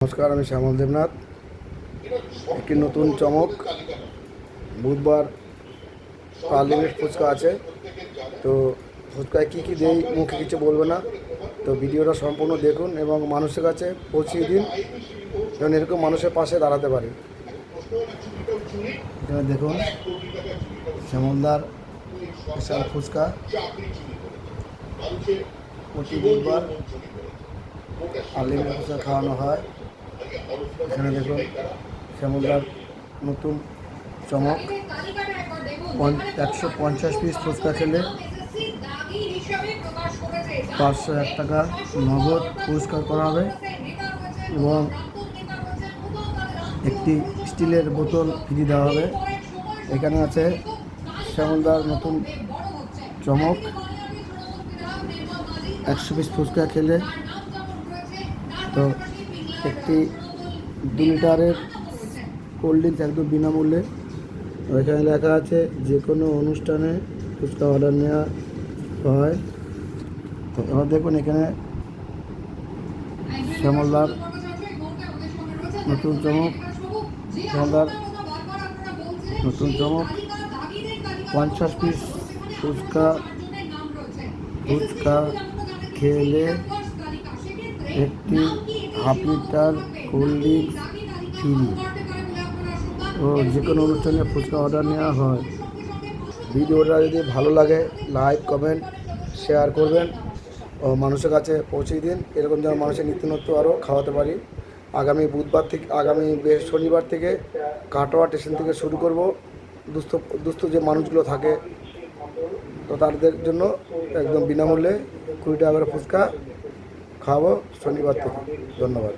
নমস্কার, আমি শ্যামল দেবনাথ। একটি নতুন চমক, বুধবার আনলিমিটেড ফুচকা আছে। তো ফুচকায় কী কী দেই মুখে কিছু বলবো না, তো ভিডিওটা সম্পূর্ণ দেখুন এবং মানুষের কাছে পৌঁছিয়ে দিন, যেন এরকম মানুষের পাশে দাঁড়াতে পারি। এখানে দেখুন শ্যামলদার স্পেশাল ফুচকা, প্রতি বুধবার আনলিমিটেড ফুচকা খাওয়ানো হয়। এখানে দেখুন শ্যামলদার নতুন চমক, 150 পিস ফুচকা খেলে 501 টাকা নগদ পুরস্কার করা হবে এবং একটি স্টিলের বোতল ফ্রি দেওয়া হবে। এখানে আছে শ্যামলদার নতুন চমক, 100 পিস ফুচকা খেলে তো একটি 2 লিটারের কোল্ড ড্রিঙ্কস একদম বিনামূল্যে। এখানে লেখা আছে যে কোনো অনুষ্ঠানে ফুচকা অর্ডার নেওয়া হয়। তো এবার দেখুন এখানে শ্যামলদার নতুন চমক, শ্যামলদার নতুন চমক 50 পিস ফুচকা খেলে একটি half liter cold drinks free ও যে কোনো অনুষ্ঠানে ফুচকা অর্ডার নেওয়া হয়। ভিডিওটা যদি ভালো লাগে লাইক, কমেন্ট, শেয়ার করবেন ও মানুষের কাছে পৌঁছে দিন, এরকম যেন মানুষের নিত্য নতুন আরও খাওয়াতে পারি। আগামী শনিবার থেকে কাটোয়া স্টেশন থেকে শুরু করব। দুস্থ যে মানুষগুলো থাকে তো তাদের জন্য একদম বিনামূল্যে 20 টাকা করে ফুচকা খাওয়াবো শনিবার থেকে। ধন্যবাদ।